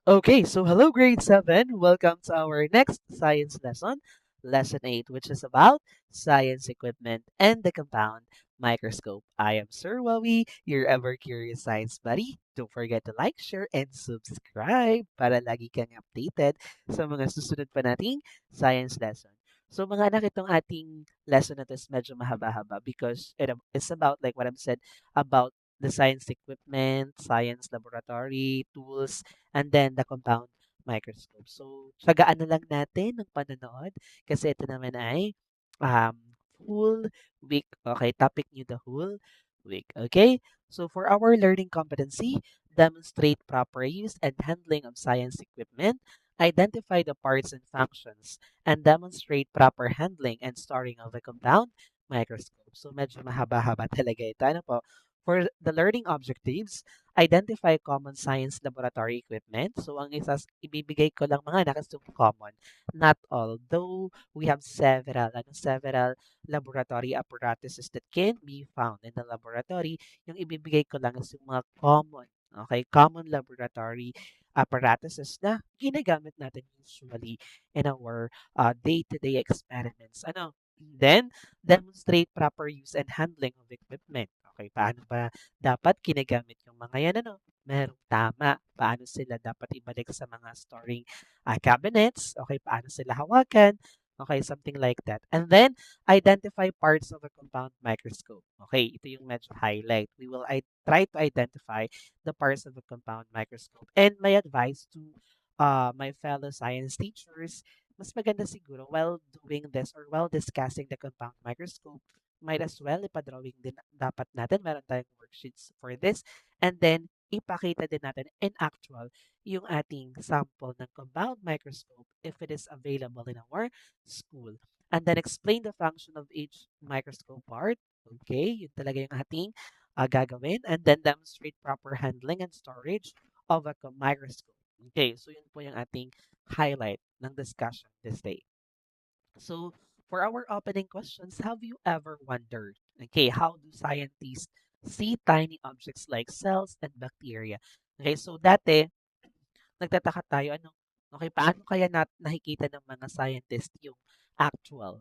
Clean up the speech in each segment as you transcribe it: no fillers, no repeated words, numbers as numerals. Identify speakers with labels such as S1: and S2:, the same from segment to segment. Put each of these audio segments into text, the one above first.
S1: Okay, so hello grade 7. Welcome to our next science lesson, lesson 8, which is about science equipment and the compound microscope. I am Sir Wawi, your ever curious science buddy. Don't forget to like, share, and subscribe para lagi kang updated sa mga susunod pa nating science lesson. So mga anak, itong ating lesson na to is medyo mahaba-haba because it's about like what I've said about the science equipment, science laboratory, tools, and then the compound microscope. So, tsagaan na lang natin ng panonood kasi ito naman ay um, whole week. Okay, topic nyo the whole week. Okay? So, for our learning competency, demonstrate proper use and handling of science equipment, identify the parts and functions, and demonstrate proper handling and storing of the compound microscope. So, medyo mahaba-haba talaga ito. Ano po? For the learning objectives, identify common science laboratory equipment. So, ang ibibigay ko lang mga anak is yung common, not all. Though we have several laboratory apparatuses that can be found in the laboratory, yung ibibigay ko lang is yung mga common. Okay, common laboratory apparatuses na ginagamit natin usually in our day-to-day experiments. Ano? Then, demonstrate proper use and handling of equipment. Okay, paano ba dapat ginagamit yung mga yan, ano, merong tama. Paano sila dapat ibalik sa mga storing cabinets? Okay, paano sila hawakan? Okay, something like that. And then, identify parts of a compound microscope. Okay, ito yung medyo highlight. We will try to identify the parts of a compound microscope. And my advice to my fellow science teachers, mas maganda siguro while doing this or while discussing the compound microscope, might as well ipa-drawing din dapat natin. Meron tayong worksheets for this. And then, ipakita din natin in actual yung ating sample ng compound microscope if it is available in our school. And then, explain the function of each microscope part. Okay, yun talaga yung ating gagawin. And then, demonstrate proper handling and storage of a microscope. Okay, so yun po yung ating highlight ng discussion this day. So, for our opening questions, have you ever wondered, okay, how do scientists see tiny objects like cells and bacteria? Okay, so dati, nagtataka tayo, ano, okay, paano kaya nakikita ng mga scientists yung actual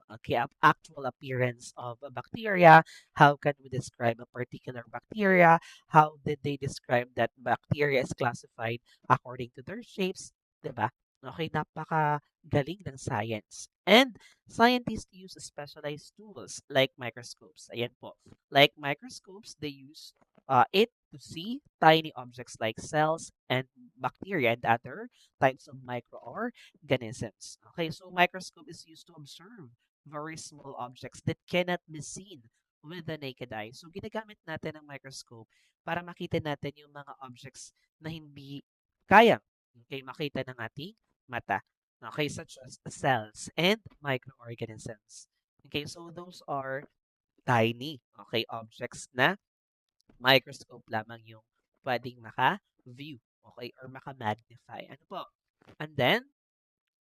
S1: appearance of a bacteria? How can we describe a particular bacteria? How did they describe that bacteria is classified according to their shapes? 'Di ba? Okay, napaka galing ng science. And scientists use specialized tools like microscopes. Ayan po. Like microscopes, they use it to see tiny objects like cells and bacteria and other types of microorganisms. Okay, so microscope is used to observe very small objects that cannot be seen with the naked eye. So ginagamit natin ang microscope para makita natin yung mga objects na hindi kayang makita ng ating mata. Okay, such as cells and microorganisms. Okay, so those are tiny, okay, objects na microscope lamang yung pwedeng maka-view, okay, or maka-magnify. Ano po? And then,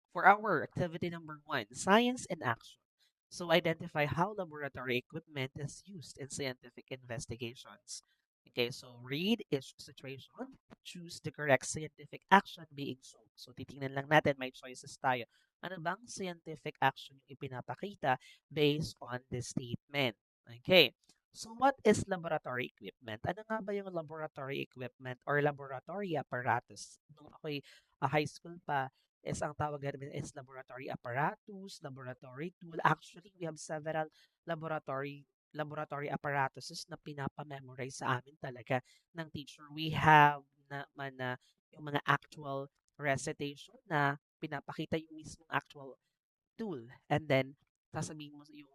S1: for our activity number 1, science in action. So, identify how laboratory equipment is used in scientific investigations. Okay, so read each situation, choose the correct scientific action being shown. So, titingnan lang natin, may choices tayo. Ano bang scientific action yung ipinapakita based on the statement? Okay, so what is laboratory equipment? Ano nga ba yung laboratory equipment or laboratory apparatus? Nung ako'y high school pa, is ang tawag namin is laboratory apparatus, laboratory tool. Actually, we have several laboratory apparatuses na pinapa-memorize sa amin talaga ng teacher. We have naman na yung mga actual recitation na pinapakita yung mismong actual tool. And then, sasabihin mo yung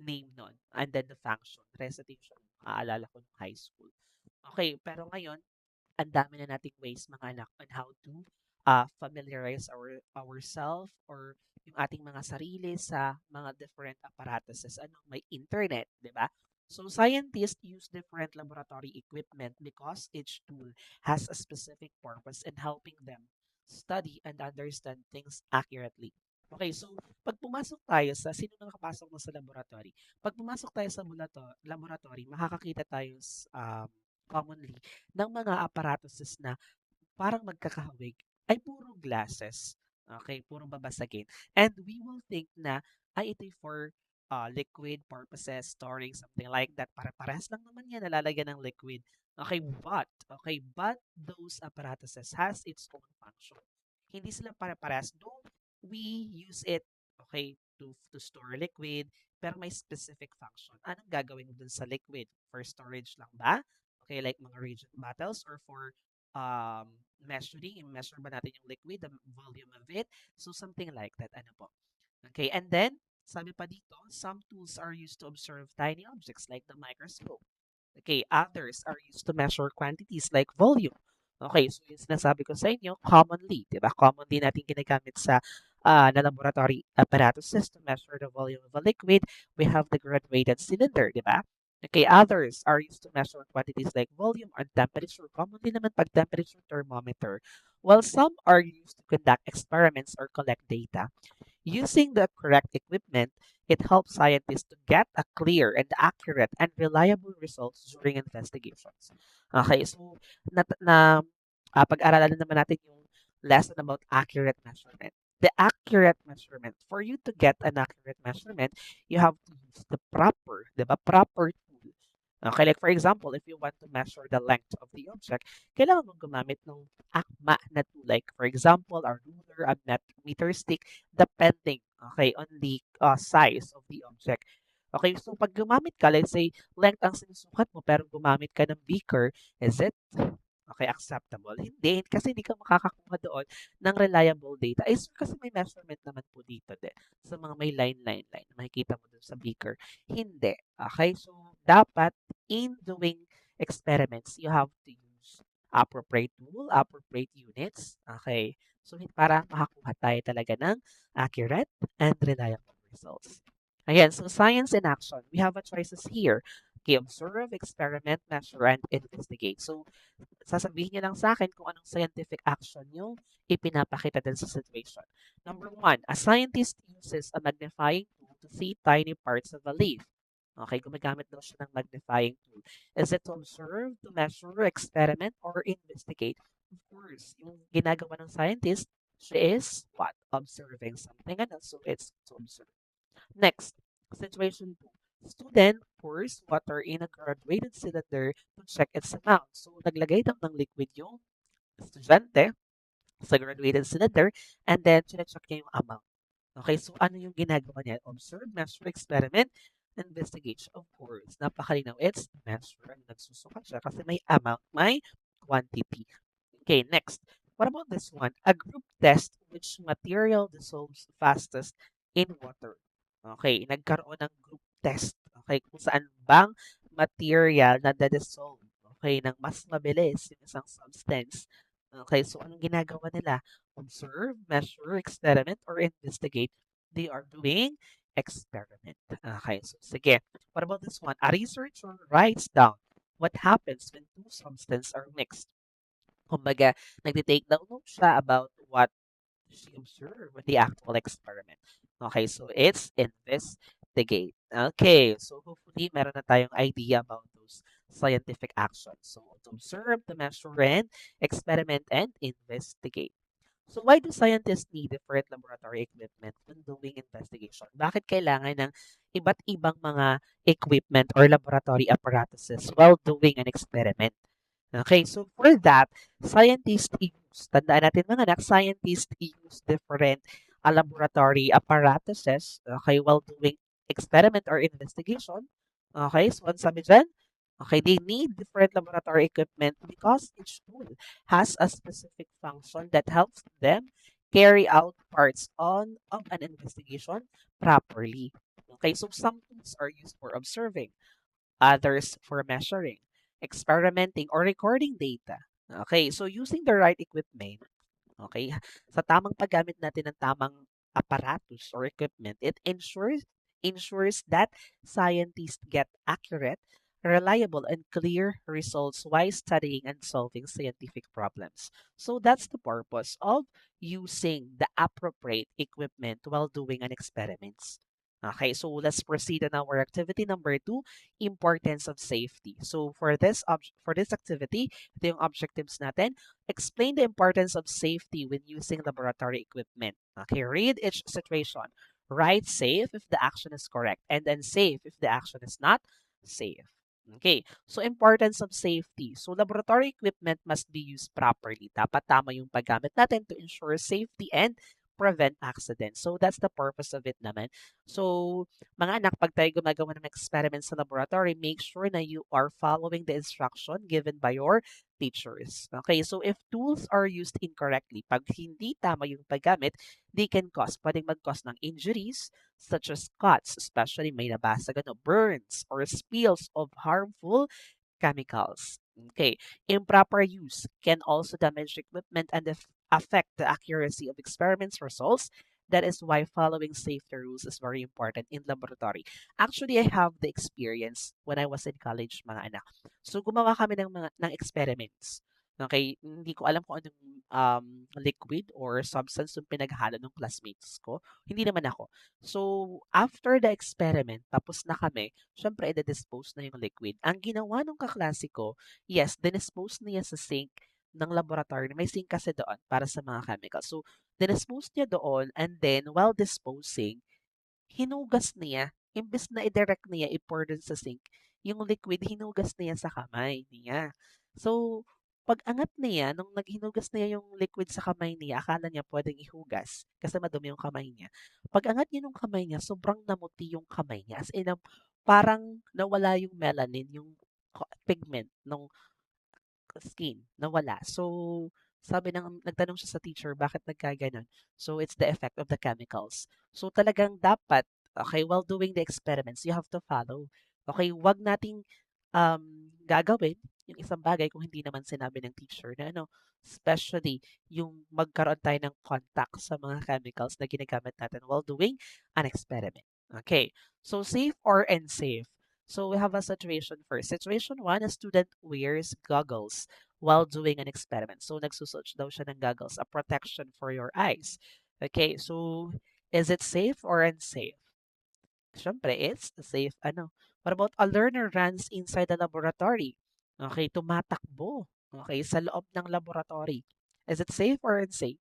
S1: name nun. And then the function, recitation. Aalala ko nung high school. Okay, pero ngayon, ang dami na nating ways mga anak on how to familiarize ourselves or yung ating mga sarili sa mga different apparatuses. Ano, may internet, di ba? So scientists use different laboratory equipment because each tool has a specific purpose in helping them study and understand things accurately. Okay, so pag pumasok tayo sino na nakapasok na sa laboratory? Pag pumasok tayo sa laboratory, makakakita tayo commonly ng mga apparatuses na parang magkakahawig. ay puro glasses. Okay, puro babasagin. And we will think na, ay ito for liquid purposes, storing, something like that. Para-parehas lang naman yan, nalalagyan ng liquid. Okay, but those apparatuses has its own function. Hindi sila para-parehas. Though we use it, okay, to store liquid, pero may specific function. Anong gagawin mo dun sa liquid? For storage lang ba? Okay, like mga reagent bottles, or for measuring, i-measure ba natin yung liquid, the volume of it? So something like that. Ano po? Okay, and then sabi pa dito, some tools are used to observe tiny objects like the microscope. Okay, others are used to measure quantities like volume. Okay, so yung sinasabi ko sa inyo, commonly, di ba? Commonly natin ginagamit sa na laboratory apparatuses to measure the volume of a liquid. We have the graduated cylinder, di ba? Okay, others are used to measure quantities like volume and temperature. Commonly naman pag temperature thermometer. While some are used to conduct experiments or collect data. Using the correct equipment, it helps scientists to get a clear and accurate and reliable results during investigations. Okay, so pag-aralan naman natin yung lesson about accurate measurement. The accurate measurement, for you to get an accurate measurement, you have to use the proper, di ba, proper tool. Okay, like for example, if you want to measure the length of the object, kailangan mong gumamit ng akma na tool. Like for example, a ruler, a meter stick, depending, okay, on the size of the object. Okay, so pag gumamit ka, let's say, length ang sinusukat mo, pero gumamit ka ng beaker, is it okay, acceptable? Hindi, kasi hindi ka makakakuha doon ng reliable data. Eh, sir, kasi may measurement naman po dito din. Sa mga may line, makikita mo dun sa beaker. Hindi. Okay, so dapat in doing experiments, you have to use appropriate tool, appropriate units. Okay, so para makakuha tayo talaga ng accurate and reliable results. Again, so science in action. We have a choices here. Okay, observe, experiment, measure, and investigate. So, sasabihin niyo lang sa akin kung anong scientific action yung ipinapakita din sa situation. Number one, a scientist uses a magnifying tool to see tiny parts of a leaf. Okay, gumagamit daw siya ng magnifying tool. Is it to observe, to measure, experiment, or investigate? Of course, yung ginagawa ng scientist, she is what? Observing something. Ano? So, it's to observe. Next, situation 2. Student pours water in a graduated cylinder to check its amount. So, naglagay daw ng liquid yung estudyante sa graduated cylinder, and then chinecheck niya yung amount. Okay, so ano yung ginagawa niya? Observe, measure, experiment, investigate. Of course, napakalinaw. It's measure. Nagsusukat siya kasi may amount, may quantity. Okay, next. What about this one? A group test which material dissolves fastest in water. Okay, nagkaroon ng group test. Okay, kung saan bang material na dissolve. Okay, ng mas mabilis yung isang substance. Okay, so anong ginagawa nila? Observe, measure, experiment, or investigate. They are doing experiment. Okay, so sige. What about this one? A researcher writes down what happens when two substances are mixed. Kumbaga, nagte-take down note siya about what she observed with the actual experiment. Okay, so it's investigate. Okay, so hopefully meron na tayong idea about those scientific actions. So to observe, to measure, and experiment, and investigate. So why do scientists need different laboratory equipment when doing investigation? Bakit kailangan ng iba't ibang mga equipment or laboratory apparatuses while doing an experiment? Okay, so for that, tandaan natin mga anak, scientists use different laboratory apparatuses, okay, while doing experiment or investigation. Okay, so ano sabi dyan? Okay, they need different laboratory equipment because each tool has a specific function that helps them carry out parts of an investigation properly. Okay, so some tools are used for observing, others for measuring, experimenting, or recording data. Okay, so using the right equipment, okay, sa tamang paggamit natin ng tamang apparatus or equipment, it ensures that scientists get accurate, reliable, and clear results while studying and solving scientific problems. So that's the purpose of using the appropriate equipment while doing an experiments. Okay, so let's proceed on our activity number 2, importance of safety. So for this activity, ito yung objectives natin. Explain the importance of safety when using laboratory equipment. Okay, read each situation. Write safe if the action is correct, and then safe if the action is not safe. Okay, so importance of safety. So laboratory equipment must be used properly. Dapat tama yung paggamit natin to ensure safety and prevent accidents. So that's the purpose of it naman. So, mga anak, pag tayo gumagawa ng experiment sa laboratory, make sure na you are following the instruction given by your teachers. Okay, so if tools are used incorrectly, pag hindi tama yung paggamit, they can pwedeng mag-cause ng injuries such as cuts, especially may nabasag, burns or spills of harmful chemicals. Okay, improper use can also damage equipment and affect the accuracy of experiments results. That is why following safety rules is very important in laboratory. Actually, I have the experience when I was in college, mga anak. So, gumawa kami ng experiments. Okay, hindi ko alam kung anong liquid or substance yung pinaghalo ng classmates ko. Hindi naman ako. So, after the experiment, tapos na kami, syempre, i-dispose na yung liquid. Ang ginawa nung kaklase ko, yes, dinispose niya sa sink ng laboratory. May sink kasi doon para sa mga chemicals. So, dinispose niya doon and then while disposing, hinugas niya. Imbes na i-direct niya, i-pour dun sa sink, yung liquid, hinugas niya sa kamay niya. So, pag-angat niya, nung naghinugas niya yung liquid sa kamay niya, akala niya pwedeng ihugas kasi madumi yung kamay niya. Pag-angat niya nung kamay niya, sobrang namuti yung kamay niya. As in, parang nawala yung melanin, yung pigment ng skin, nawala. So, nagtanong siya sa teacher, bakit nagkaganon? So, it's the effect of the chemicals. So, talagang dapat, okay, while doing the experiments, you have to follow. Okay, wag nating gagawin yung isang bagay kung hindi naman sinabi ng teacher na especially yung magkaroon tayo ng contact sa mga chemicals na ginagamit natin while doing an experiment. Okay, so safe or unsafe? So we have a situation first. Situation one, a student wears goggles while doing an experiment. So nagsusuot daw siya ng goggles, a protection for your eyes. Okay, so is it safe or unsafe? Siyempre, it's safe. What about a learner runs inside the laboratory? Okay, tumatakbo. Okay, sa loob ng laboratory. Is it safe or unsafe?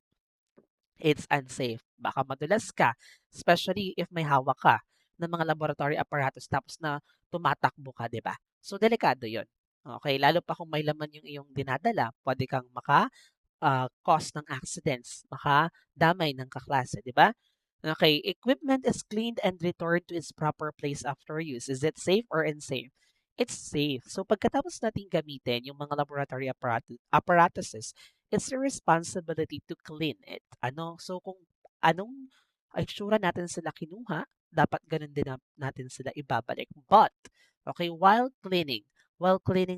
S1: It's unsafe. Baka madulas ka, especially if may hawak ka ng mga laboratory apparatus tapos na tumatakbo ka, di ba? So, delikado yon. Okay, lalo pa kung may laman yung iyong dinadala, pwede kang cause ng accidents, makadamay ng kaklase, di ba? Okay, equipment is cleaned and returned to its proper place after use. Is it safe or unsafe? It's safe. So pagkatapos natin gamitin yung mga laboratory apparatuses, it's your responsibility to clean it. So kung anong itsura natin sila kinuha, dapat ganun din natin sila ibabalik. But, okay, while cleaning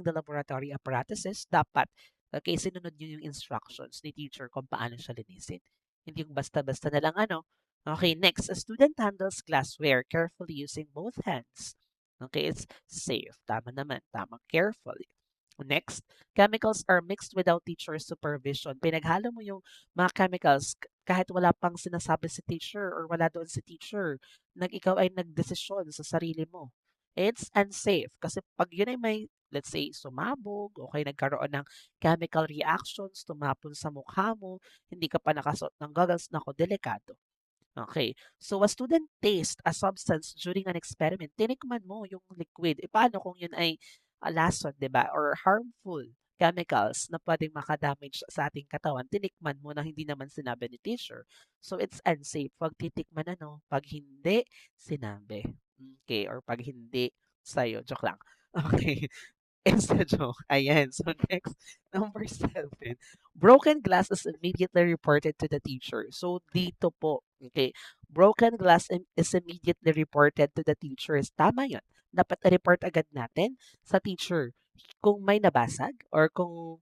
S1: the laboratory apparatuses, dapat okay, sinunod niyo yung instructions ni teacher kung paano siya linisin. Hindi yung basta-basta na lang Okay, next, a student handles glassware carefully using both hands. Okay, it's safe. Tama naman. Tama. Carefully. Next, chemicals are mixed without teacher supervision. Pinaghalo mo yung mga chemicals kahit wala pang sinasabi si teacher or wala doon si teacher. Ikaw ay nagdesisyon sa sarili mo. It's unsafe kasi pag yun ay may, let's say, sumabog, okay, nagkaroon ng chemical reactions, tumapon sa mukha mo, hindi ka pa nakasuot ng goggles, nako, delikado. Okay. So, a student taste a substance during an experiment. Tinikman mo yung liquid. E paano kung yun ay lason, di ba? Or harmful chemicals na pwedeng makadamage sa ating katawan. Tinikman mo na hindi naman sinabi ni teacher. So, it's unsafe. Pag titikman pag hindi sinabi. Okay. Or pag hindi sa'yo. Joke lang. Okay. It's a joke. Ayan. So next, number 7. Broken glass is immediately reported to the teacher. So dito po, okay, broken glass is immediately reported to the teachers. Tama yun. Dapat i-report agad natin sa teacher kung may nabasag or kung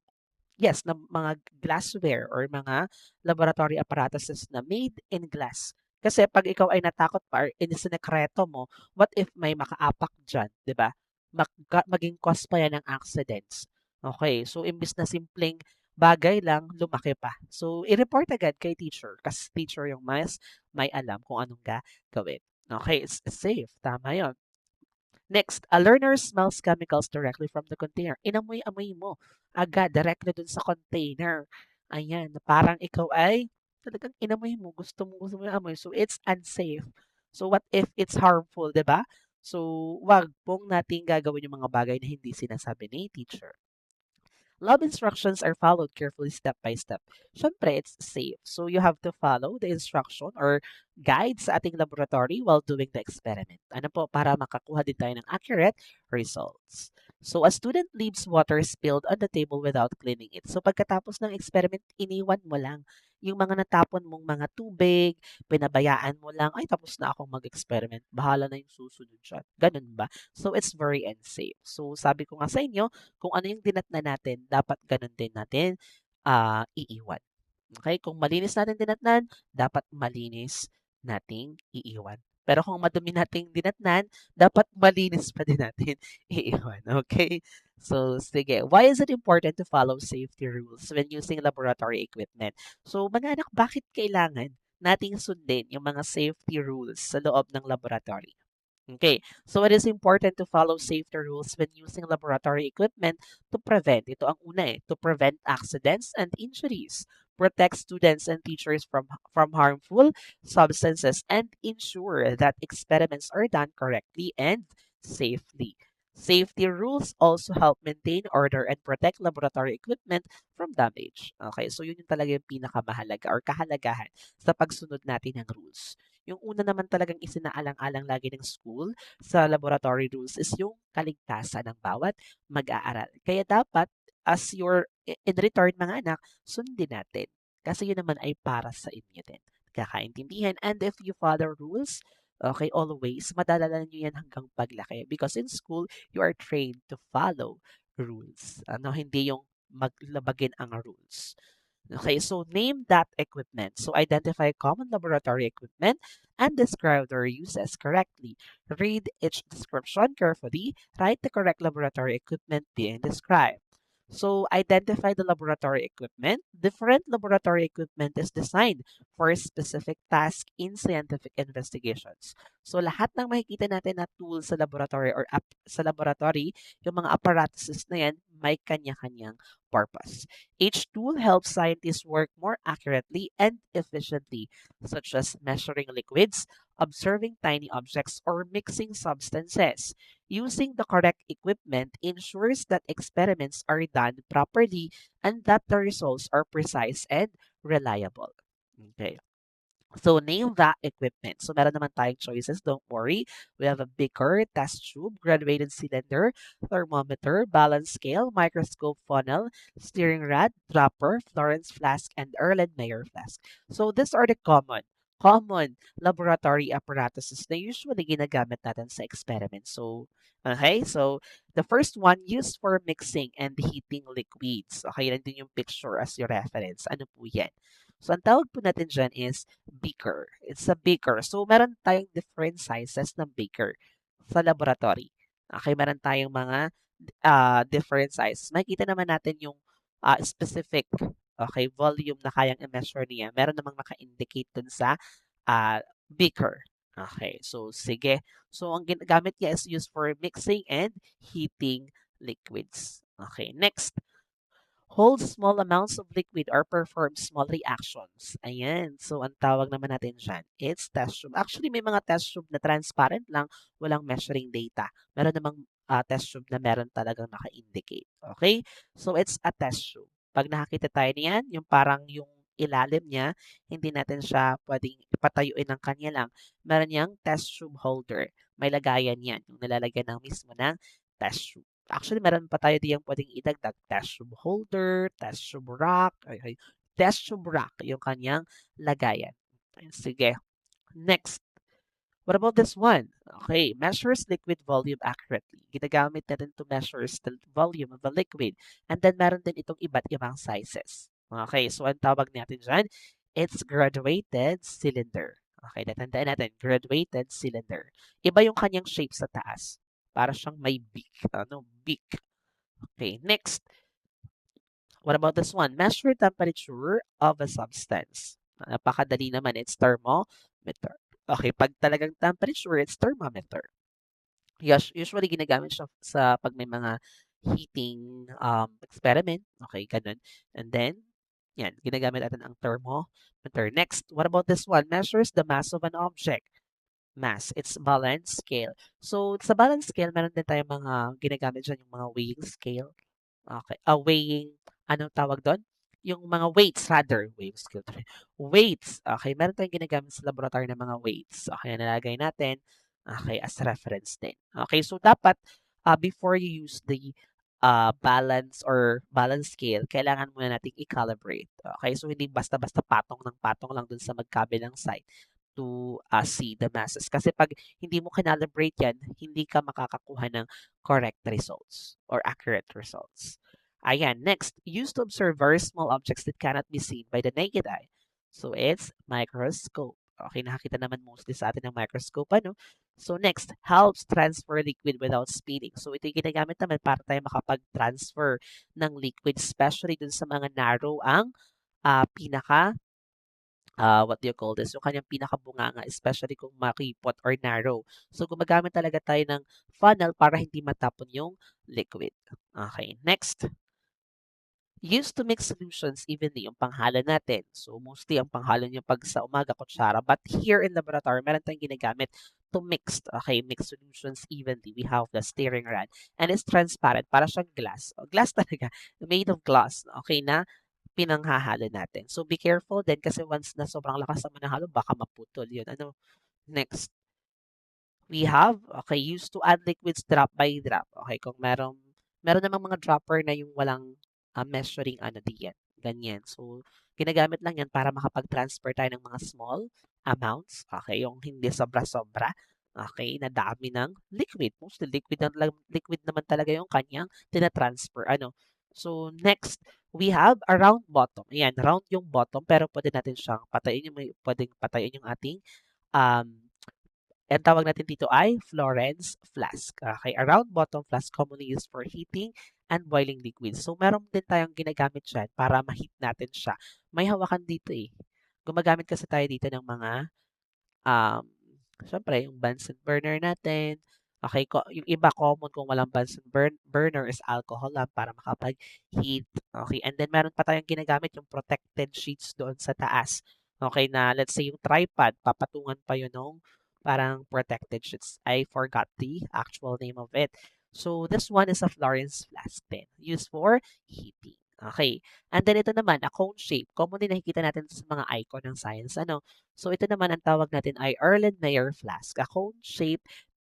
S1: yes, na mga glassware or mga laboratory apparatuses na made in glass. Kasi pag ikaw ay natakot pa or inisinekreto mo, what if may makaapak dyan, di ba? Maging cause pa yan ng accidents. Okay, so imbis na simpleng bagay lang, lumaki pa. So, i-report agad kay teacher kasi teacher yung may alam kung anong gawin. Okay, it's safe. Tama yon. Next, a learner smells chemicals directly from the container. Inamoy-amoy mo agad, directly dun sa container. Ayan, na parang ikaw ay talagang inamoy mo, gusto mo yung amoy. So, it's unsafe. So, what if it's harmful, di ba? So, wag pong nating gagawin yung mga bagay na hindi sinasabi ni teacher. Lab instructions are followed carefully step by step. Siyempre, it's safe. So you have to follow the instruction or guide sa ating laboratory while doing the experiment. Ano po, para makakuha din tayo ng accurate results. So a student leaves water spilled on the table without cleaning it. So pagkatapos ng experiment, iniwan mo lang yung mga natapon mong mga tubig, pinabayaan mo lang, ay tapos na akong mag-experiment, bahala na yung susunod dyan. Ganun ba? So it's very unsafe. So sabi ko nga sa inyo, kung ano yung dinatnan natin, dapat ganun din natin iiwan. Okay? Kung malinis natin dinatnan, dapat malinis nating iiwan. Pero kung madumi nating dinatnan, dapat malinis pa din natin iiwan. Okay? So, sige. Why is it important to follow safety rules when using laboratory equipment? So, mga anak, bakit kailangan nating sundin yung mga safety rules sa loob ng laboratory? Okay, so it is important to follow safety rules when using laboratory equipment to prevent, ito ang una to prevent accidents and injuries, protect students and teachers from harmful substances, and ensure that experiments are done correctly and safely. Safety rules also help maintain order and protect laboratory equipment from damage. Okay, so yun yung talaga yung pinakamahalaga or kahalagahan sa pagsunod natin ng rules. Yung una naman talagang isinaalang-alang lagi ng school sa laboratory rules is yung kaligtasan ng bawat mag-aaral. Kaya dapat as in return mga anak, sundin natin. Kasi yun naman ay para sa inyo din. Kakaintindihan. And if you follow rules, okay, always, madadala nyo yan hanggang paglaki. Because in school, you are trained to follow rules. Ano, hindi yung maglabagin ang rules. Okay, so name that equipment. So identify common laboratory equipment and describe their uses correctly. Read each description carefully. Write the correct laboratory equipment being described. So identify the laboratory equipment. Different laboratory equipment is designed for a specific task in scientific investigations. So lahat ng makikita natin na tools sa laboratory or sa laboratory, yung mga apparatuses na yan, may kanya-kanyang purpose. Each tool helps scientists work more accurately and efficiently, such as measuring liquids, observing tiny objects, or mixing substances. Using the correct equipment ensures that experiments are done properly and that the results are precise and reliable. Okay. So, name that equipment. So, meron naman tayong choices. Don't worry. We have a beaker, test tube, graduated cylinder, thermometer, balance scale, microscope funnel, steering rod, dropper, Florence flask, and Erlenmeyer flask. So, these are the common laboratory apparatuses na usually ginagamit natin sa experiment. So, okay. So, the first one used for mixing and heating liquids. Okay, nandun yung picture as your reference. Ano po yan? So, ang tawag po natin dyan is beaker. It's a beaker. So, meron tayong different sizes ng beaker sa laboratory. Okay, meron tayong mga different sizes. Makikita naman natin yung specific volume na kayang i-measure niya. Meron namang naka-indicate dun sa beaker. Okay, so sige. So, ang ginagamit niya is used for mixing and heating liquids. Okay, next. Hold small amounts of liquid or perform small reactions. Ayan. So, ang tawag naman natin dyan, it's test tube. Actually, may mga test tube na transparent lang, walang measuring data. Meron namang test tube na meron talagang naka-indicate. Okay? So, it's a test tube. Pag nakakita tayo niyan, yung parang yung ilalim niya, hindi natin siya pwedeng ipatayuin ng kanya lang. Meron niyang test tube holder. May lagayan yan, yung nilalagyan ng mismo ng test tube. Actually, meron pa tayo diyang pwedeng idagdag. Test tube holder, test tube rack, test tube rack, yung kanyang lagayan. Sige. Next. What about this one? Okay, measures liquid volume accurately. Ginagamit natin to measure the volume of a liquid. And then meron din itong iba't ibang sizes. Okay, so ang tawag natin dyan, it's graduated cylinder. Okay, natandaan natin, graduated cylinder. Iba yung kanyang shape sa taas. Para siyang may beak. Ano? Beak. Okay, next. What about this one? Measure temperature of a substance. Napakadali naman. It's thermometer. Okay, pag talagang temperature, it's thermometer. Usually ginagamit siya sa pag may mga heating experiment. Okay, ganun. And then, yan, ginagamit natin ang thermometer. Next, what about this one? Measures the mass of an object. Mass, it's balance scale. So, sa balance scale, meron din tayong mga ginagamit dyan, yung mga weighing scale. Okay. Weighing, anong tawag doon? Yung mga weights, rather. Weighing scale. Weights. Okay. Meron tayong ginagamit sa laboratory ng mga weights. Okay. Nalagay natin. Okay. As reference din. Okay. So, dapat, before you use the balance or balance scale, kailangan muna nating i-calibrate. Okay. So, hindi basta-basta patong ng patong lang dun sa magkabilang side to see the masses. Kasi pag hindi mo kinalibrate yan, hindi ka makakakuha ng correct results or accurate results. Ayan, next, used to observe very small objects that cannot be seen by the naked eye. So it's microscope. Okay, nakakita naman mostly sa atin ng microscope, ano? So next, helps transfer liquid without spilling. So ito yung ginagamit naman para tayo makapag-transfer ng liquid, especially dun sa mga narrow ang pinaka what do you call this, yung kanyang pinakabunganga, especially kung makipot or narrow. So, gumagamit talaga tayo ng funnel para hindi matapon yung liquid. Okay, next. Used to mix solutions evenly, yung panghalon natin. So, mostly ang panghalon yung pag sa umaga, kutsara. But here in laboratory, meron tayong ginagamit to mix, okay, mix solutions evenly. We have the stirring rod. And it's transparent, para siyang glass. O, glass talaga, made of glass, okay, na pinanghahalo natin. So, be careful din kasi once na sobrang lakas ng manahalo, baka maputol yun. Ano, next, we have, okay, used to add liquids drop by drop. Okay, kung meron namang mga dropper na yung walang measuring ano diyan. Ganyan. So, ginagamit lang yan para makapag-transfer tayo ng mga small amounts. Okay, yung hindi sobra-sobra. Okay, na dami ng liquid. Mostly liquid naman talaga yung kanyang tina-transfer. Ano. So, next, we have a round bottom. Ayan, round yung bottom pero pwede natin siyang patayin. Pwedeng patayin yung ating um, ang tawag natin dito ay Florence flask. Okay, a round bottom flask commonly used for heating and boiling liquids. So, meron din tayong ginagamit dyan para ma-heat natin siya. May hawakan dito eh. Gumagamit kasi tayo dito ng mga, um, syempre, yung Bunsen burner natin. Okay, yung iba common kung walang Bunsen burner is alcohol lamp para makapag-heat. Okay, and then meron pa tayong ginagamit yung protected sheets doon sa taas. Okay, na let's say yung tripod, papatungan pa yun nung parang protected sheets. I forgot the actual name of it. So this one is a Florence flask then, used for heating. Okay. And then ito naman, a cone shape. Commonly nakikita natin sa mga icon ng science. Ano? So ito naman ang tawag natin ay Erlenmeyer flask. A cone shape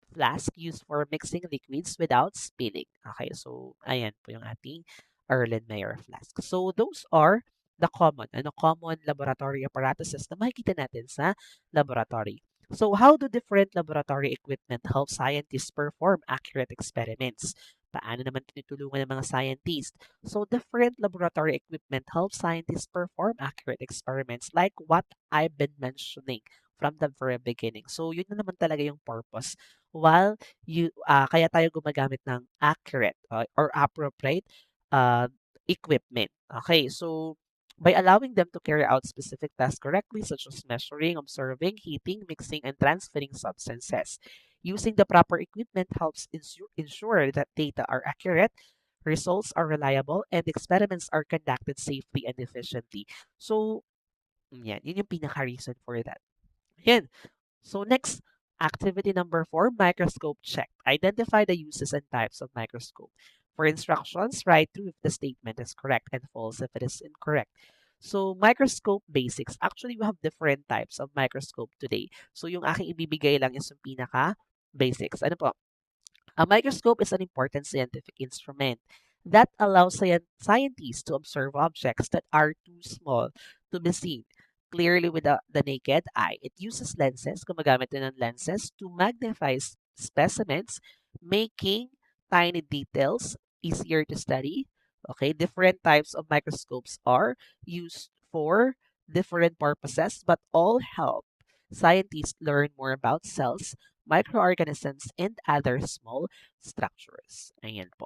S1: flask used for mixing liquids without spilling. Okay, so ayan po yung ating Erlenmeyer flask. So those are the common laboratory apparatuses na makikita natin sa laboratory. So how do different laboratory equipment help scientists perform accurate experiments? Paano naman tinutulungan ng mga scientists? So different laboratory equipment help scientists perform accurate experiments like what I've been mentioning from the very beginning. So yun na naman talaga yung purpose. While kaya tayo gumagamit ng accurate or appropriate uh, equipment. Okay, so by allowing them to carry out specific tasks correctly, such as measuring, observing, heating, mixing, and transferring substances. Using the proper equipment helps ensure that data are accurate, results are reliable, and experiments are conducted safely and efficiently. So, yun yung pinaka-reason for that. Yan. So next, activity number 4, microscope check. Identify the uses and types of microscope. For instructions, write through if the statement is correct and false if it is incorrect. So, microscope basics. Actually, we have different types of microscope today. So, yung aking ibibigay lang is yung pinaka basics. Ano po? A microscope is an important scientific instrument that allows scientists to observe objects that are too small to be seen clearly with the naked eye. It uses lenses, gumagamit din ng lenses, to magnify specimens, making tiny details easier to study. Okay, different types of microscopes are used for different purposes, but all help scientists learn more about cells, microorganisms, and other small structures. Ayan po.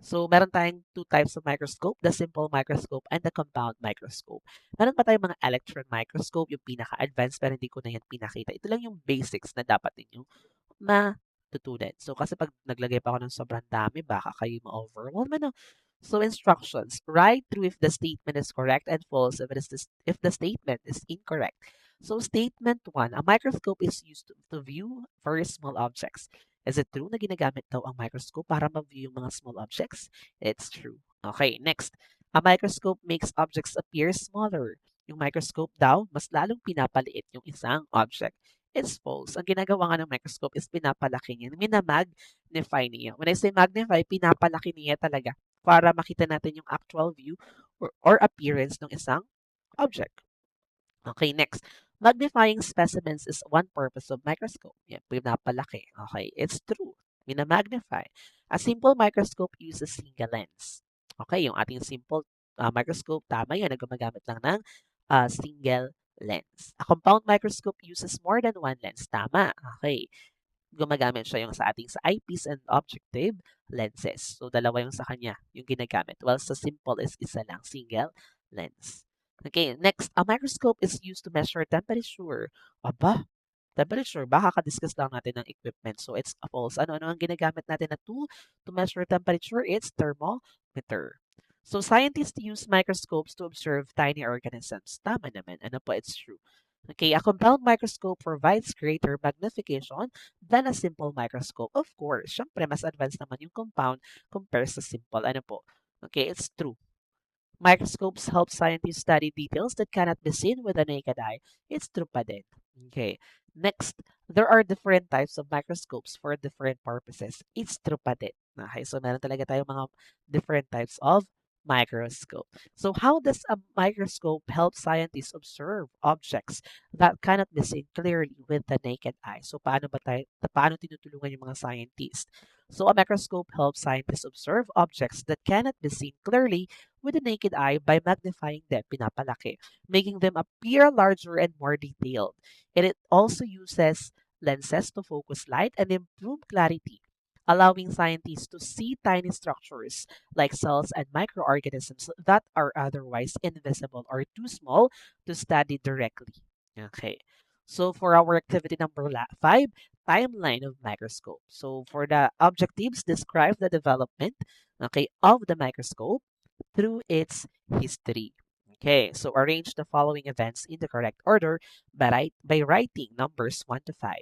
S1: So, meron tayong two types of microscope, the simple microscope and the compound microscope. Meron pa tayong mga electron microscope, yung pinaka-advanced, pero hindi ko na yan pinakita. Ito lang yung basics na dapat ninyong matutunan. So, kasi pag naglagay pa ako ng sobrang dami, baka kayo ma-overwhelm. Ano? So, instructions. Write through if the statement is correct and false if the statement is incorrect. So, statement 1, a microscope is used to view very small objects. Is it true na ginagamit daw ang microscope para ma-view yung mga small objects? It's true. Okay, next. A microscope makes objects appear smaller. Yung microscope daw, mas lalong pinapaliit yung isang object. It's false. Ang ginagawa nga ng microscope is pinapalaki niya. Minamagnify niya. When I say magnify, pinapalaki niya talaga para makita natin yung actual view or appearance ng isang object. Okay, next. Magnifying specimens is one purpose of microscope. Yan, pinapalaki. Okay, it's true. Minamagnify. A simple microscope uses single lens. Okay, yung ating simple microscope, tama yan, na gumagamit lang ng single lens. A compound microscope uses more than one lens. Tama. Okay. Gumagamit siya yung sa ating sa eyepiece and objective lenses. So, dalawa yung sa kanya, yung ginagamit. While sa simple is isa lang, single lens. Okay, next, a microscope is used to measure temperature. Aba, temperature, baka ka-discuss lang natin ng equipment. So, it's false. Ano ang ginagamit natin na tool to measure temperature? It's thermometer. So, scientists use microscopes to observe tiny organisms. Tama naman. Ano po, it's true. Okay, a compound microscope provides greater magnification than a simple microscope. Of course, syempre, mas advanced naman yung compound compared sa simple. Ano po? Okay, it's true. Microscopes help scientists study details that cannot be seen with the naked eye. It's true pa din. Okay. Next, there are different types of microscopes for different purposes. It's true pa din. Okay, so meron talaga tayong mga different types of microscope. So how does a microscope help scientists observe objects that cannot be seen clearly with the naked eye? So paano tinutulungan yung mga scientists? So a microscope helps scientists observe objects that cannot be seen clearly with the naked eye by magnifying them, pinapalaki, making them appear larger and more detailed. And it also uses lenses to focus light and improve clarity, allowing scientists to see tiny structures like cells and microorganisms that are otherwise invisible or too small to study directly. Okay. So for our activity number 5, timeline of microscope. So for the objectives, describe the development, okay, of the microscope through its history. Okay, so arrange the following events in the correct order by writing numbers 1 to 5,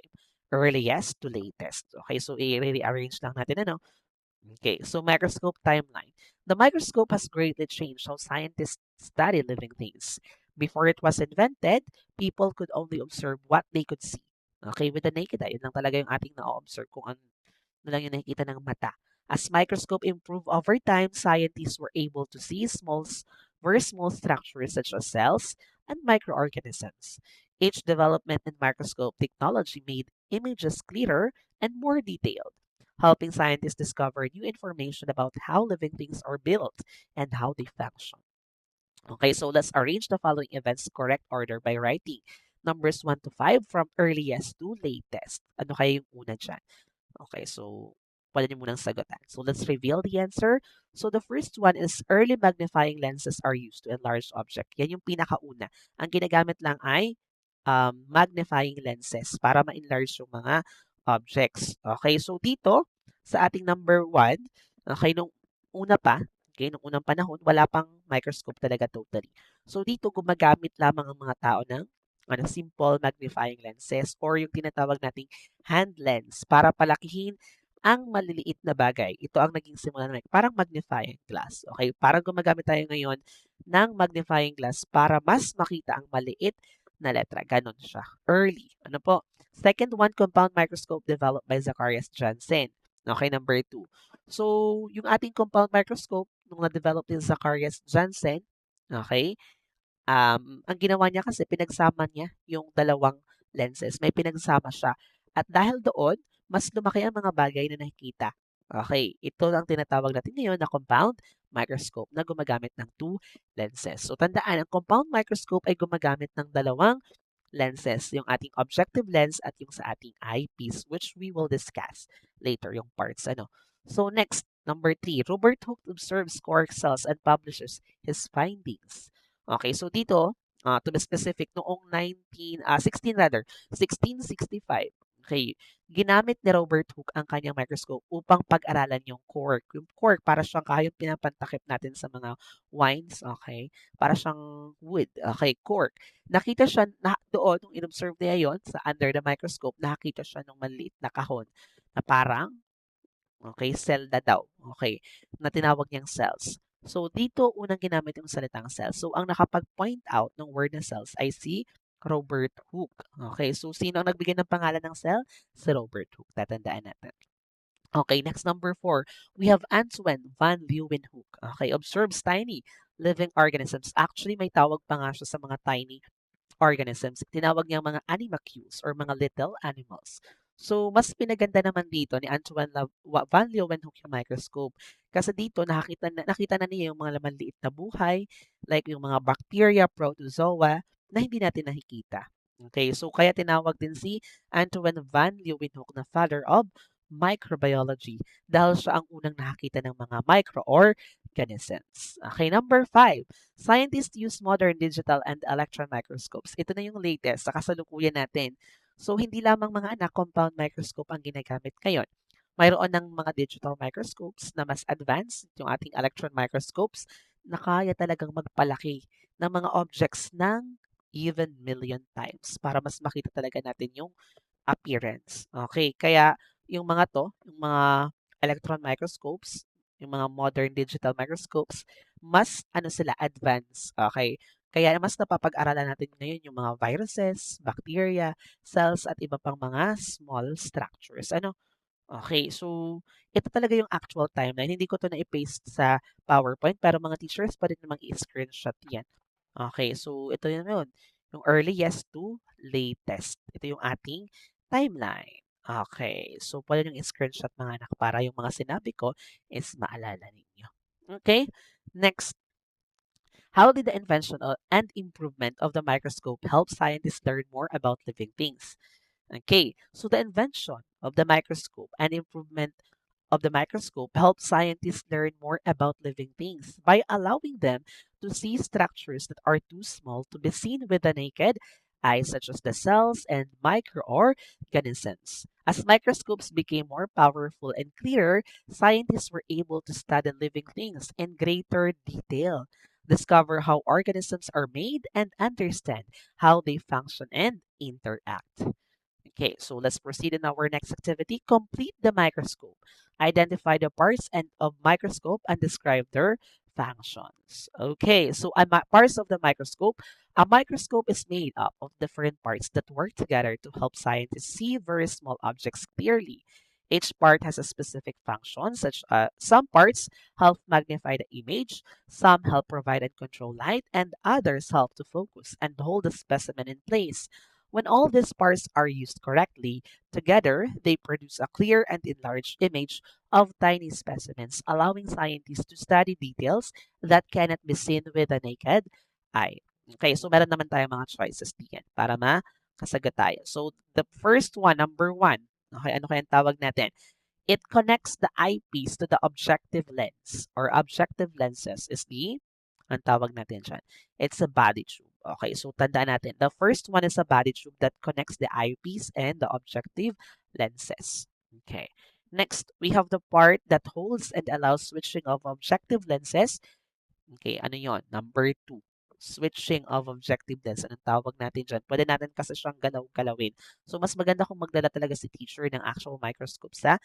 S1: earliest to latest. Okay, so i-rearrange lang natin ano. Okay, so microscope timeline. The microscope has greatly changed how scientists study living things. Before it was invented, people could only observe what they could see. Okay, with the naked eye, yun lang talaga yung ating na-observe kung ano lang yung nakikita ng mata. As microscope improved over time, scientists were able to see very small structures such as cells and microorganisms. Each development in microscope technology made images clearer and more detailed, helping scientists discover new information about how living things are built and how they function. Okay, so let's arrange the following events correct order by writing numbers 1 to 5 from earliest to latest. Ano kaya yung una dyan? Okay, so pwede niyo munang sagutan. So let's reveal the answer. So the first one is early magnifying lenses are used to enlarge object. Yan yung pinakauna. Ang ginagamit lang ay magnifying lenses para ma-enlarge yung mga objects. Okay, so dito sa ating number 1, okay, nung una pa, okay, nung unang panahon, wala pang microscope talaga totally. So dito gumagamit lamang ang mga tao ng simple magnifying lenses or yung tinatawag nating hand lens para palakihin ang maliliit na bagay. Ito ang naging simula ng parang magnifying glass. Okay, parang gumagamit tayo ngayon ng magnifying glass para mas makita ang maliit na letra. Ganon siya. Early. Ano po? Second one, compound microscope developed by Zacharias Janssen. Okay, number 2. So, yung ating compound microscope, nung na-develop ni Zacharias Janssen, okay, ang ginawa niya kasi pinagsama niya yung dalawang lenses. May pinagsama siya. At dahil doon, mas lumaki ang mga bagay na nakikita. Okay, ito ang tinatawag natin ngayon na compound microscope na gumagamit ng two lenses. So tandaan, ang compound microscope ay gumagamit ng dalawang lenses, yung ating objective lens at yung sa ating eyepiece, which we will discuss later, yung parts. Ano. So next, Number three, Robert Hooke observes quark cells and publishes his findings. Okay, so dito, to be specific, noong 1665, okay, ginamit ni Robert Hooke ang kanyang microscope upang pag-aralan yung quark. Yung quark, para siyang kahayop pinapantakip natin sa mga wines, okay? Para siyang wood, okay, cork. Nakita siya doon, nung inobserve niya yon sa under the microscope, nakakita siya ng maliit na kahon na parang, okay, cell na daw, okay, na tinawag niyang cells. So, dito unang ginamit yung salitang cells. So, ang nakapag-point out ng word na cells ay si Robert Hooke. Okay, so sino ang nagbigay ng pangalan ng cell? Si Robert Hooke. Tatandaan natin. Okay, next number 4. We have Antoine van Leeuwenhoek. Okay, observes tiny living organisms. Actually, may tawag pa nga siya sa mga tiny organisms. Tinawag niyang mga animalcules or mga little animals. So, mas pinaganda naman dito ni Antoine van Leeuwenhoek yung microscope. Kasi dito nakita na niya yung mga maliit na buhay, like yung mga bacteria, protozoa, na hindi natin nakikita. Okay, so kaya tinawag din si Antoine van Leeuwenhoek na father of microbiology dahil siya ang unang nakakita ng mga microorganisms. Okay, number 5. Scientists use modern digital and electron microscopes. Ito na yung latest sa kasalukuyan natin. So, hindi lamang mga anak, compound microscope ang ginagamit ngayon. Mayroon ng mga digital microscopes na mas advanced, yung ating electron microscopes, na kaya talagang magpalaki ng mga objects ng even million times para mas makita talaga natin yung appearance. Okay, kaya yung mga to, yung mga electron microscopes, yung mga modern digital microscopes, mas ano sila, advanced. Okay, kaya mas napapag-aralan natin ngayon yung mga viruses, bacteria, cells, at iba pang mga small structures. Ano? Okay, so ito talaga yung actual timeline. Hindi ko to na-paste sa PowerPoint, pero mga teachers pa rin namang i-screenshot yan. Okay, so ito yun. Yung earliest to latest. Ito yung ating timeline. Okay, so pwede yung i-screenshot mga anak para yung mga sinabi ko is maalala ninyo. Okay, next. How did the invention and improvement of the microscope help scientists learn more about living things? Okay, so the invention of the microscope and improvement of the microscope help scientists learn more about living things by allowing them to see structures that are too small to be seen with the naked eye, such as the cells and microorganisms. As microscopes became more powerful and clearer, scientists were able to study living things in greater detail, discover how organisms are made, and understand how they function and interact. Okay, so let's proceed in our next activity. Complete the microscope. Identify the parts of microscope and describe their functions. Okay, so parts of the microscope. A microscope is made up of different parts that work together to help scientists see very small objects clearly. Each part has a specific function, such some parts help magnify the image, some help provide and control light, and others help to focus and hold the specimen in place. When all these parts are used correctly, together they produce a clear and enlarged image of tiny specimens, allowing scientists to study details that cannot be seen with the naked eye. Okay, so meron naman tayong mga choices diyan para makasagot tayo. So the first one, number 1, okay, ano kaya ang tawag natin? It connects the eyepiece to the objective lens or objective lenses is ang tawag natin dyan. It's a body tube. Okay, so tandaan natin. The first one is a body tube that connects the eyepiece and the objective lenses. Okay. Next, we have the part that holds and allows switching of objective lenses. Okay, ano yon? Number 2. Switching of objective lens. Anong tawag natin dyan? Pwede natin kasi siyang galaw-galawin. So, mas maganda kung magdala talaga si teacher ng actual microscope sa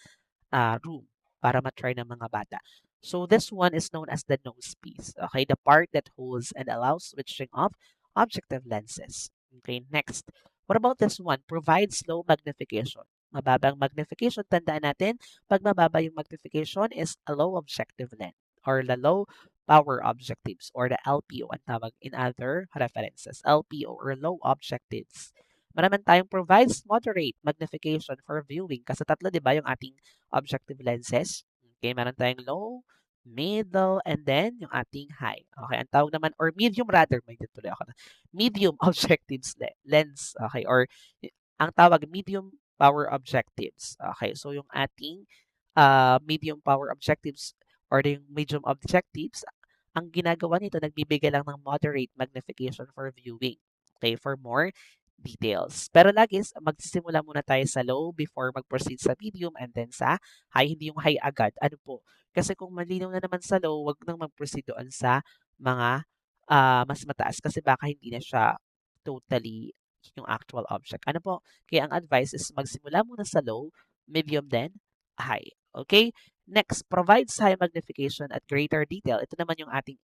S1: room para matry ng mga bata. So this one is known as the nose piece. Okay, the part that holds and allows switching of objective lenses. Okay, next. What about this one? Provides low magnification. Mababang magnification. Tandaan natin, pag mababa yung magnification is a low objective lens or the low power objectives or the LPO ang tawag in other references. LPO or low objectives. Meron tayong provides moderate magnification for viewing. Kasi tatlo, di ba, yung ating objective lenses. Okay, meron tayong low, middle, and then yung ating high. Okay, ang tawag naman, or medium rather, may tuloy ako na. Medium objectives lens. Okay, or ang tawag medium power objectives. Okay, so yung ating medium power objectives or yung medium objectives, ang ginagawa nito, nagbibigay lang ng moderate magnification for viewing. Okay, for more details. Pero lagi, magsisimula muna tayo sa low before mag-proceed sa medium and then sa high, hindi yung high agad. Ano po? Kasi kung malinaw na naman sa low, wag nang mag-proceed doon sa mga mas mataas kasi baka hindi na siya totally yung actual object. Ano po? Kaya ang advice is magsimula muna sa low, medium, then high. Okay? Next, provides high magnification at greater detail. Ito naman yung ating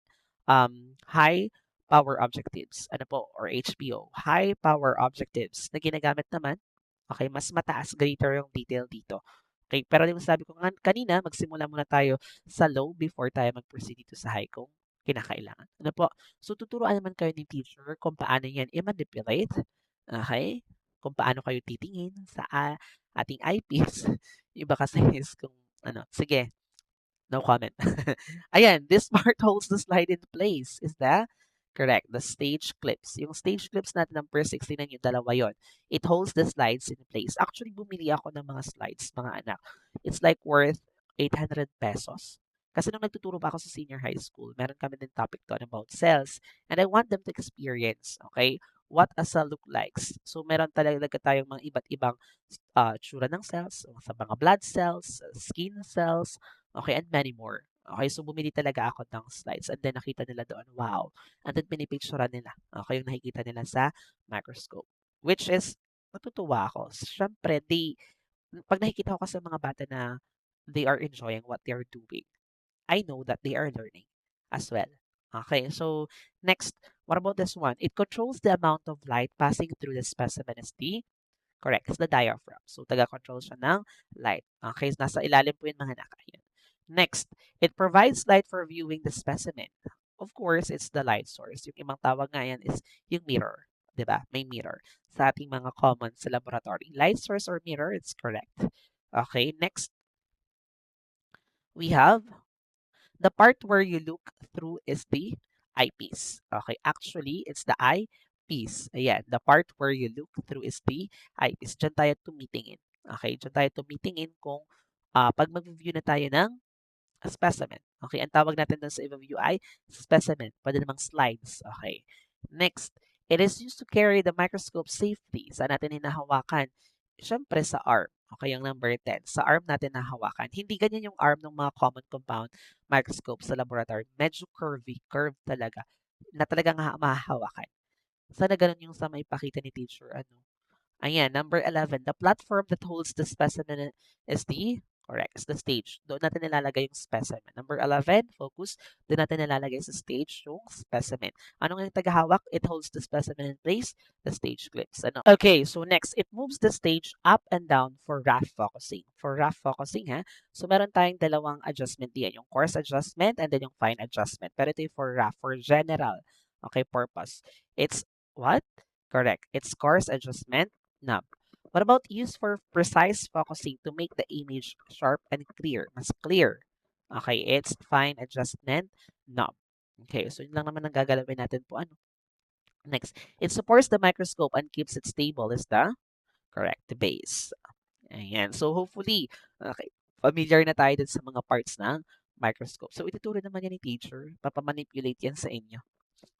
S1: high power objectives. Ano po? Or HPO. High power objectives na ginagamit naman. Okay, mas mataas, greater yung detail dito. Okay, pero yung sabi ko kanina, magsimula muna tayo sa low before tayo mag-proceed dito sa high kung kinakailangan. Ano po? So, tuturuan naman kayo ni teacher kung paano yan i-manipulate. Okay? Kung paano kayo titingin sa ating eyepiece. Yung iba kasi is kung ano. Sige, no comment. Ayan, this part holds the slide in place. Is that correct? The stage clips. Yung stage clips natin ng per 69, yung dalawa yon. It holds the slides in place. Actually, bumili ako ng mga slides, mga anak. It's like worth 800 pesos. Kasi nung nagtuturo pa ako sa senior high school, meron kami din topic doon about cells. And I want them to experience, okay, what a cell look likes. So, meron talaga tayong mga iba't ibang tsura ng cells, sa mga blood cells, skin cells, okay, and many more. Okay, so bumili talaga ako ng slides and then nakita nila doon, wow. And then pinipicturean nila. Okay, yung nakikita nila sa microscope. Which is, natutuwa ako. Siyempre, pag nakikita ko kasi mga bata na they are enjoying what they are doing, I know that they are learning as well. Okay, so next, what about this one? It controls the amount of light passing through the specimen as the correct. It's the diaphragm. So, taga-control siya ng light. Okay, so nasa ilalim po yung mga nakayan. Next, it provides light for viewing the specimen. Of course, it's the light source. Yung ibang tawag nga yan is yung mirror. 'Di ba? May mirror. Sa ating mga common sa laboratory. Light source or mirror, it's correct. Okay, next, we have the part where you look through is the eyepiece. Okay, actually, it's the eyepiece. Ayan, the part where you look through is the eyepiece. Diyan tayo tumitingin. Okay, diyan tayo tumitingin kung pag mag-view na tayo ng specimen. Okay, ang tawag natin doon sa view ay specimen. Pwede namang slides. Okay. Next, it is used to carry the microscope safely. Saan natin hinahawakan? Siyempre sa arm. Okay, yung number 10. Sa arm natin nahawakan. Hindi ganyan yung arm ng mga common compound microscope sa laboratory. Medyo curvy. Curved talaga. Na talagang mahahawakan. Sana ganun yung sa may pakita ni teacher. Ano? Ayan, number 11. The platform that holds the specimen is the, correct, is the stage. Doon natin nilalagay yung specimen. Number 11, focus. Doon natin nilalagay sa stage yung specimen. Anong yung tagahawak? It holds the specimen in place, the stage clips. Ano? Okay, so next, it moves the stage up and down for rough focusing. For rough focusing, ha? So meron tayong dalawang adjustment diyan. Yung coarse adjustment and then yung fine adjustment. Pero ito yung for rough, for general, okay, purpose. It's what? Correct. It's coarse adjustment knob. What about use for precise focusing to make the image sharp and clear? Mas clear. Okay, it's fine adjustment knob. Okay, so yun lang naman ang gagalawin natin po. Ano? Next, it supports the microscope and keeps it stable is the correct base. Ayan, so hopefully, okay, familiar na tayo dun sa mga parts ng microscope. So ituturo naman yan ni teacher, papamanipulate yan sa inyo.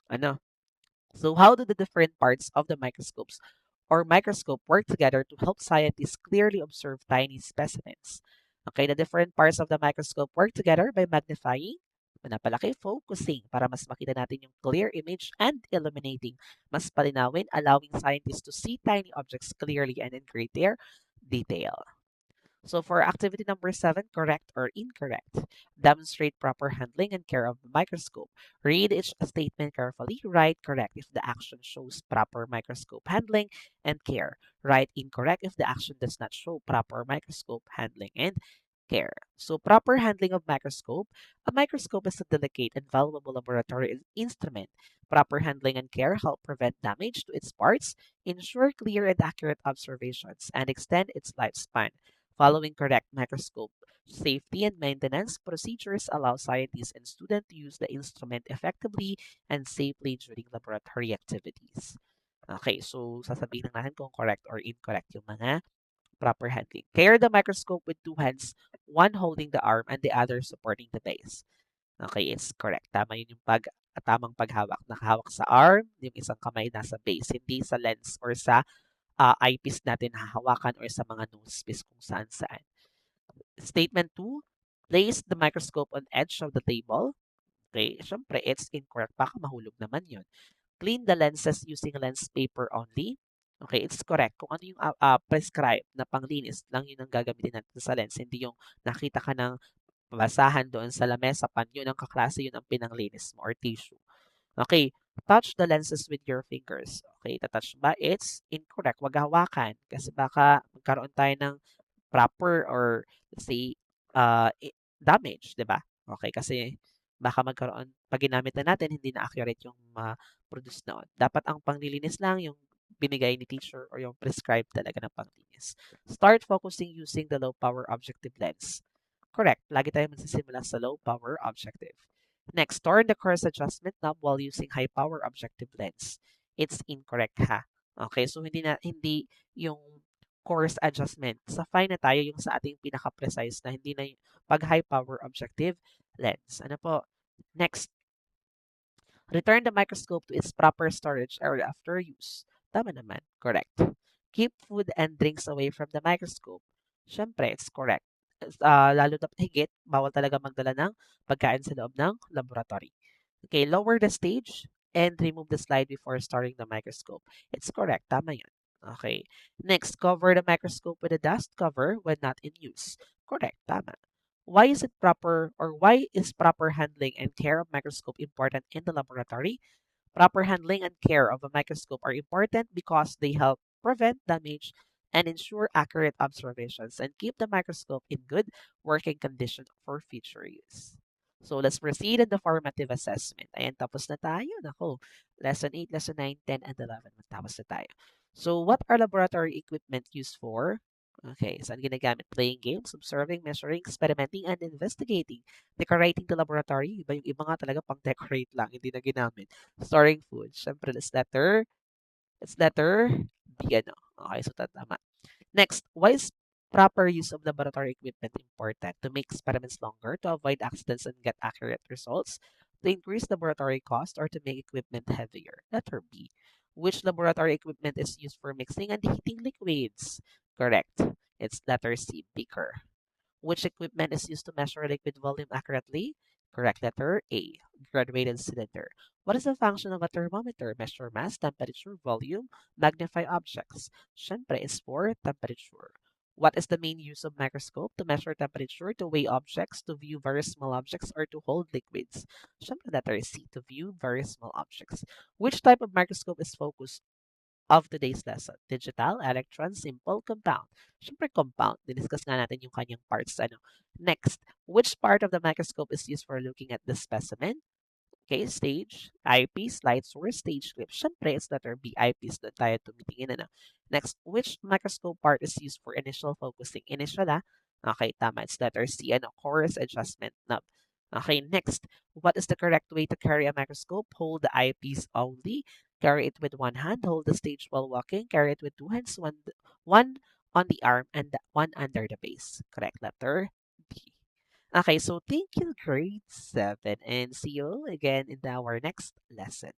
S1: Ano? So how do the different parts of the microscopes or microscope work together to help scientists clearly observe tiny specimens? Okay, the different parts of the microscope work together by magnifying, manapalaki, focusing para mas makita natin yung clear image and illuminating, mas palinawin, allowing scientists to see tiny objects clearly and in greater detail. So for activity number 7, correct or incorrect. Demonstrate proper handling and care of the microscope. Read each statement carefully. Write correct if the action shows proper microscope handling and care. Write incorrect if the action does not show proper microscope handling and care. So proper handling of microscope. A microscope is a delicate and valuable laboratory instrument. Proper handling and care help prevent damage to its parts, ensure clear and accurate observations, and extend its lifespan. Following correct microscope safety and maintenance procedures allow scientists and students to use the instrument effectively and safely during laboratory activities. Okay, so sasabihin lang natin kung correct or incorrect yung mga proper handling. Carry the microscope with 2 hands one holding the arm and the other supporting the base. Okay, it's correct. Tama yun yung tamang paghawak. Nakahawak sa arm, yung isang kamay nasa base, hindi sa lens or sa eyepiece natin hahawakan or sa mga nose piece kung saan-saan. Statement 2, place the microscope on edge of the table. Okay, syempre, it's incorrect. Baka mahulog naman yun. Clean the lenses using lens paper only. Okay, it's correct. Kung ano yung prescribed na panglinis lang yun ang gagamitin natin sa lens. Hindi yung nakita ka ng basahan doon sa lamesa pan, yun ang kaklase, yun ang pinanglinis mo or tissue. Okay, touch the lenses with your fingers. Okay, touch ba? It's incorrect. Wag hawakan kasi baka magkaroon tayo ng proper or let's say damage, 'di ba? Okay, kasi baka magkaroon pag ginamit na natin hindi na accurate yung produce noon. Dapat ang panglilinis lang yung binigay ni teacher or yung prescribed talaga ng panglinis. Start focusing using the low power objective lens. Correct. Lagi tayo magsisimula sa low power objective. Next, turn the coarse adjustment knob while using high power objective lens. It's incorrect ha. Okay, so hindi yung coarse adjustment. Sa fine na tayo yung sa ating pinaka-precise na hindi na yung pag high power objective lens. Ano po? Next, return the microscope to its proper storage area after use. Tama naman. Correct. Keep food and drinks away from the microscope. Siyempre, it's correct. Lalo na higit, bawal talaga magdala ng pagkain sa loob ng laboratory. Okay, lower the stage and remove the slide before starting the microscope. It's correct. Tama yun. Okay. Next, cover the microscope with a dust cover when not in use. Correct. Tama. Why is proper handling and care of microscope important in the laboratory? Proper handling and care of a microscope are important because they help prevent damage and ensure accurate observations and keep the microscope in good working condition for future use. So let's proceed in the formative assessment. Ayan, tapos na tayo. Nako, lesson 8, lesson 9, 10, and 11. Tapos na tayo. So what are laboratory equipment used for? Okay, saan ginagamit? Playing games, observing, measuring, experimenting, and investigating. Decorating the laboratory. Iba yung iba nga talaga pang decorate lang, hindi na ginamit. Storing food. Siyempre, it's letter B, ano. Okay, so tama. Next, why is proper use of laboratory equipment important? To make experiments longer, to avoid accidents and get accurate results, to increase laboratory cost, or to make equipment heavier? Letter B. Which laboratory equipment is used for mixing and heating liquids? Correct. It's letter C, beaker. Which equipment is used to measure liquid volume accurately? Correct letter A, graduated cylinder. What is the function of a thermometer? Measure mass, temperature, volume, magnify objects. Siyempre is for temperature. What is the main use of microscope? To measure temperature, to weigh objects, to view very small objects, or to hold liquids. Siyempre letter C, to view very small objects. Which type of microscope is focused of today's lesson? Digital, electron, simple, compound. Siyempre compound. Diniscuss nga natin yung kanyang parts. Ano. Next, which part of the microscope is used for looking at the specimen? Okay, stage, eyepiece, light source, stage clip. Siyempre, it's letter B, eyepiece. Doon tayo tumitingin. Ano. Next, which microscope part is used for initial focusing? Initial, ah. Okay, tama. It's letter C, ano, coarse adjustment knob. Okay, next, what is the correct way to carry a microscope? Hold the eyepiece only. Carry it with one hand. Hold the stage while walking. Carry it with two hands, one on the arm and one under the base. Correct letter B. Okay, so thank you, grade 7, and see you again in our next lesson.